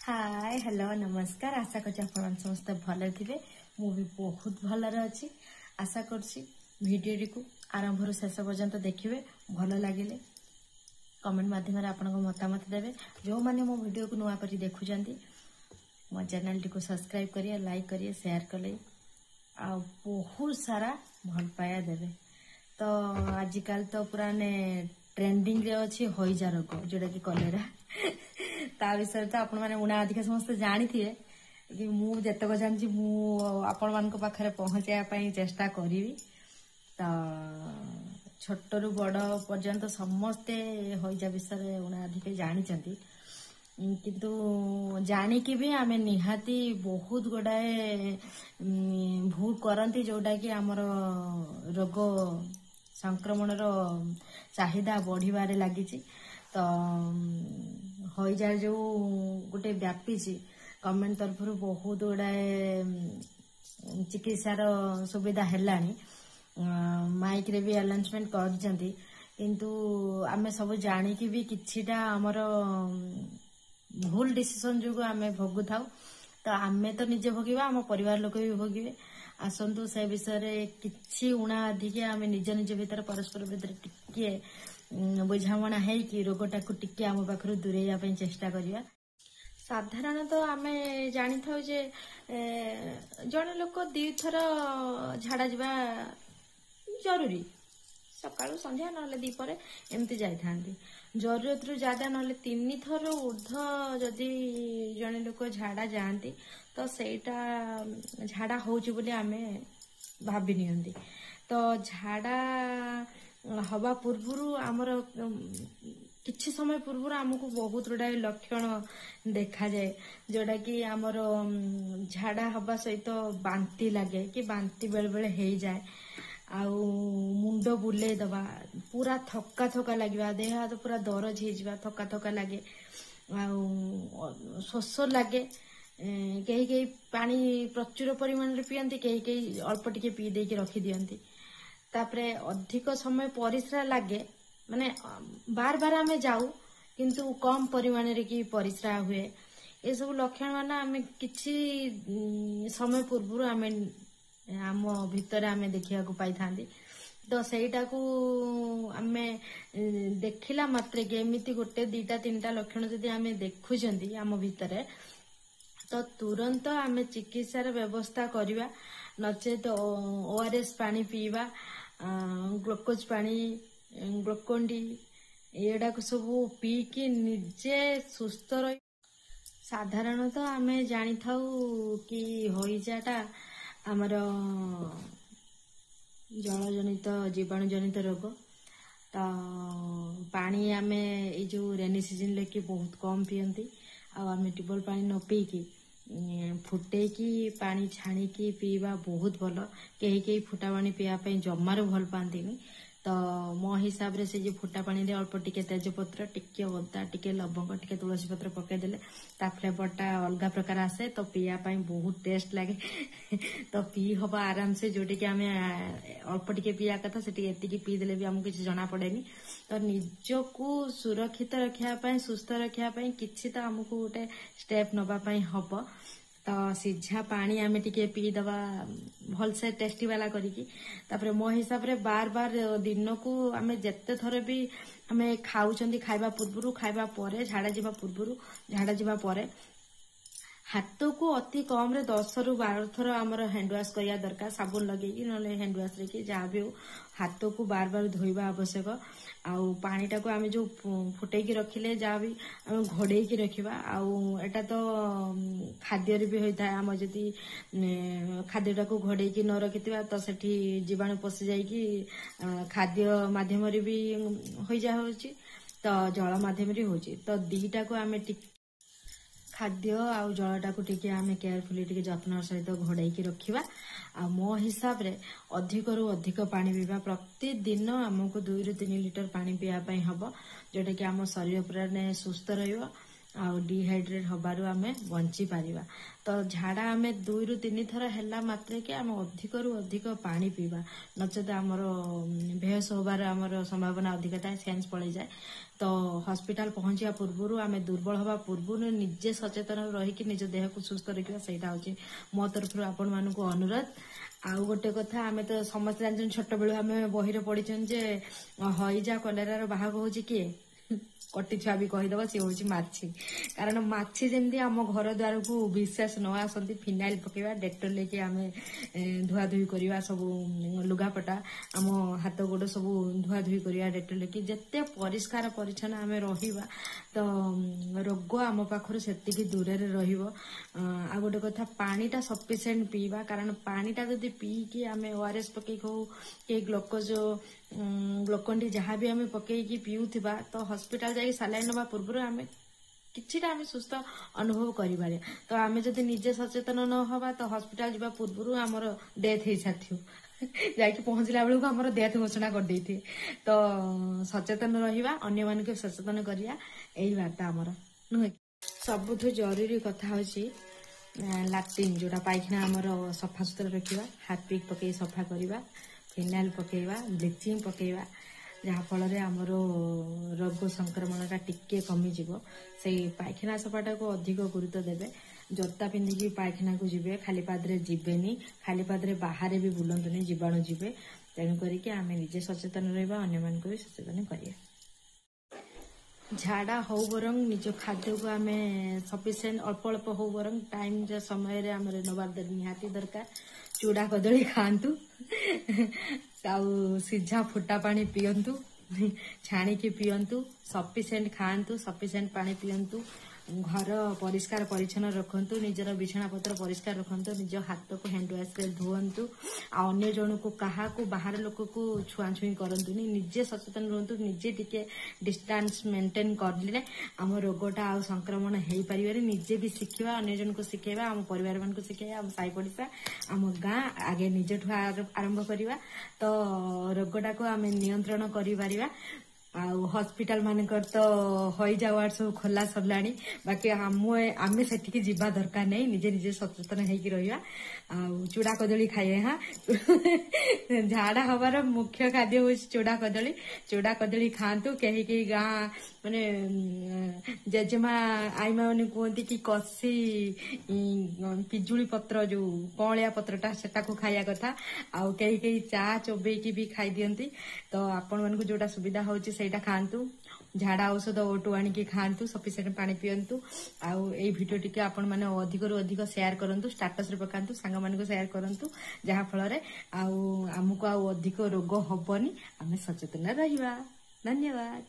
Hi hello नमस्कार आशा कर समस्त भल थे मुझे बहुत भलरे अच्छी आशा करियो को आरंभ शेष पर्यंत देखिए भल लगे कमेंट माध्यम आपण मतामत देवे जो मैंने मो वीडियो को नुआ कर देखुं मो चैनल टी को सब्सक्राइब करिए लाइक करिए शेयर कले आ बहुत सारा भल पाया देवे। तो आजिकल तो पूरा ने ट्रेंडिंग रे अच्छी हईजा रोग जोटा कि कलेरा ता विषय तो आपण मैंने उना अधिक समस्त जानी थे कि मु जतक जानी आपण मान पाखे पहुंचाई चेष्टा करी। तो छोट रु बड़ पर्यंत समस्ते हईजा विषय उना अधिक जानी किंतु जानिकी भी आमे निहाती बहुत गुड़ाए भूल करती जोटा कि आमर रोग संक्रमण रो चाहिदा बढ़िबारे लगी। तो हईजा जो गोटे व्यापी गवर्नमेंट तरफ बहुत गुड़ाए चिकित्सार सुविधा हेलानी माइक रे भी अनाउंसमेंट कर किंतु आमे सब जानिकी भी किछिटा हमर भूल डिसीजन जो आमे भोगु थाउ। तो आमे तो निजे भोगिबा आम परिवार लोक भी भोगिबे आसंतु से विषय रे किछि उणा अधिक आमे निज निज भीतर परस्पर भीतर टिके बुझामणा है कि रोगटा को टिके आम पाखरु दूरेया पई चेष्टा करिया। साधारणतः आमे जानि थाउ जे जने लोक दी थर झाड़ा जिबा जरूरी सकाळु संध्या नले दीपरे एमती जाई थांती जरूरत रु ज्यादा नले 3 थर ऊर्ध जदि जने लोक झाड़ा जाती तो सेटा झाड़ा होउची बोली आमे भाबी नियंती। तो झाड़ा हवा पूर्वरु आमर किछि समय पूर्व आमको बहुत गुड़ाए लक्षण देखा जाए जोटा कि आमर झाड़ा हवा सहित बांती लगे कि बांती बेले बेले हो जाए आउ मुंड बुले दबा पूरा थका थका लगे देह हाथ पूरा दरज हो थका थका लगे शोष लगे कहीं कहीं पानी प्रचुर परिमाण पियंती कहीं अल्प टिके पी देके रखी दियंती तापरे अधिक समय परिश्रा लगे माने बार बार आमे जाऊ किंतु कम परिमाण रे की परिश्रा हुए ए सब लक्षण माना आमे किछि समय पूर्व आमे आम भितर आमे देखिया को पाई थांदी। तो सेटा को आमे देखिला मात्रे के एमिति गोटे दीटा तीनटा लक्षण जदि आमे देखुचंदी आम भितरे तो तुरंत आमे चिकित्सार व्यवस्था करिवा नचेत ओआरएस पानी पीवा ग्लूकोज पानी ग्लूकोंडी एडा को सब पी कि निजे सुस्थ रही। साधारणतः आमे जानी थाउ कि हईजाटा आमर जलजनित जीवाणु जनित रोग। तो पानी आमे ए जो रेनी सीजन लेके बहुत कम पियंती आमे ट्यूबवेल पानी न पीकी फुटे की पानी छाणी की पीवा बहुत भल कहीं कहीं फुटा पानी पीवा जमारू भल पाती। तो मो हिसाब रे से जो फुटा पानी रे अल्प टिके तेजपत्र टिके अदा टिके लवंग टिके तुलसी पत्र पकेदेले ता फ्लेवरटा अलग प्रकार आसे तो पीवा पाई बहुत टेस्ट लगे तो पी हबा आराम से जोटी कि आमे अल्प टिके पीवा कथा सेटी एतिकी पी देले भी हमको किछि जଣା पड़ेनी। तो निजको सुरक्षित रखिया पाई सुस्थ रखिया पाई किछि तो हमको गोटे स्टेप नबा पाई हबो। तो सीझा पानी आमे टिके पी दबा भल से टेस्टी वाला करिकी तापरे मो हिसाब रे बार बार दिन को आमे जत्ते थरे भी आमे खाउचंदी खाइबा पूर्वरु खाइबा परे झाड़ा जिबा पूर्वरु झाड़ा जिबा परे हाथ को अति कम रे 10 रु 12 थर आमर हैंड वॉश करिया दरकार साबुन लगेगी नले हैंड वॉश रे कि जहाँ भी हो हाथ को बार बार धोइबा आवश्यक आउ पानीटा को आमे जो फुटे की रखिले जहाँ भी आमे घोड़े की रखिबा आउ एटा तो खाद्य रे भी होता है आम जदि खाद्यटा को घोड़े की न रखिथिबा तो सेठी जीवाणु पसि जाई कि खाद्य माध्यम रे भी होई जा होची तो जल माध्यम रे होची। तो दीटा को आमे खाद्य आउ जलटा को टिके आमे केयरफुली टिके जत्न सहित घोड़ाई की रखिबा आ मो हिसाब रे अधिक रु अधिक पानी पीवा प्रतिदिन हमको 2 रु 3 लिटर पानी पीवा पई हबो जोटा कि आम शरीर पूरा ने सुस्थ रहिबो आउ डिहाइड्रेट हबारू आमे बंची पारिबा। तो झाड़ा आमे 2 ରୁ 3 थर हैला मात्रे के आमे अधिक रु अधिक पानी पीबा, नचेत आमर बेहोश होबार आमर संभावना अधिक थाए, सेंस पड़े जाए। तो हॉस्पिटल पहुंचिया पूर्व आमे दुर्बल हवा पूर्व निजे सचेतन रही निज देह को सुस्थ रखा, सहीटा हूँ मो तरफ आपण मानक अनुरोध। आउ गोटे कथा आमे तो समस्त जानछन छोट बेलू आमे बहिरे पढ़ीछन जे हईजा कलेरार बाहक होची किए कटी छुआ भी कहीदब सी हूँ माछी। कारण माछी जमी आम घर द्वार को विश्वास न आसती फिनाइल पकेवा डेटोल लेके आम धुआ धुई करवा सब लुगापटा आम हाथ गोड़ सब धुआ धुई करवा डेटोल लेके जिते परिष्कार परिच्छन्न आम रहिबा तो रोग आम पाखर सेतिकी दूर रहिबो। आ गोटे कथा पानीटा सफिशिएंट पीवा, कारण पानीटा जदि पीकी आम ओआरएस पकई हो कि ग्लूकोज ग्लूकोन जहाँ भी आम पकईकी पीउथिबा तो हॉस्पिटल जाई सालाइन नवा पूर्व आम किछिटा आम सुस्थ अनुभव करिबारे। तो आम जदि निजे सचेतन न हवा तो हॉस्पिटल जावा पूर्व आमर डेथ हो साथी जाकि पहुंचला बेलू आमर डेथ घोषणा कर देथि। तो सचेतन रहिबा, अन्य मानक सचेतन करिया, एही वार्ता आमर नुहे। सबुठु जरूरी कथा होची लैट्रिन जोटा पायखाना आमर सफा सुतरा रखिबा, हार्पिक पकई सफा करिबा, फिनाइल पकेवा, ब्लीचिंग पकेवा, जहाँ फल आमर रोग संक्रमणटा टिके कमिजिव। से पायखाना सफाटा को अधिक गुरुत्व देवे। जता पिंधिकी पायखाना को जीवे, खाली पादरे जीवेनी, खाली पादरे बाहर भी बुलंतुनी, जीवाणु जीवे। तेणु करिके आमे निजे सचेतन रहिबा, अन्य मानक भी सचेतन करिया। झाड़ा हो बरং निज खाद्य को आम सफिशिएंट अल्प अल्प हो बरं टाइम समय रे आम नबार निहाती दरकार। चूड़ा कदली खातु, सीझा फुटा पानी पियंतु, छाणिकी पियंतु, सफिशिएंट खातु, सफिशिएंट पानी पियंतु, घर परिष्कार परिच्छन्न रखंतु, निजर बिछाना पत्र परिष्कार रखंतु, निज हाथ को हैंड वाश रे धोवंतु, आ अन्य जन को कहा को बाहर लोक को छुआछुई करंतुनी, निजे सचेतन रहंतु। निजे टिके डिस्टेंस मेंटेन करले आम रोगटा आ संक्रमण हेई परिबारे। निजे भी शिखिबा, अन्य जन को शिखेबा, आम परिवार मान को शिखेबा, आम साई पड़िसा आम गाँ आगे निजठु आरंभ करिबा तो रोगटा को आम नियंत्रण करि परिबा। हॉस्पिटल मानकर तो हईजा वार्ड सब खोला सरलाणी, बाकी आम सेठिकी जीवा दरकार नहीं, निजे निजे सचेतन होगी रहा। चूड़ा कदली खाए। हाँ झाड़ा हबार मुख्य खाद्य हूँ चूड़ा कदली। चूड़ा कदली खातु। कहीं कहीं गाँ माने जेजेमा आईमा मैंने कहती कि कसी पिजुली पत्र जो कौलिया पत्रटा सेटा को खाया कथा। आउ कहीं कहीं चा चोबेकी भी खाई दियंती। तो आपण मानकु जोटा सुविधा होची सेटा खातु। झाड़ा औषध ओटू आनिकी खातु, सफिशिएंट पानी पियंतु। आउ ए वीडियो टिके आपण माने अधिक रु अधिक शेयर करंतु, स्टेटस रे पकांतु, सांग मानकु शेयर करंतु, जहाँ फल रे आउ हमकु आउ अधिक रोग हबनी, आमे सचेतन रहिबा। धन्यवाद।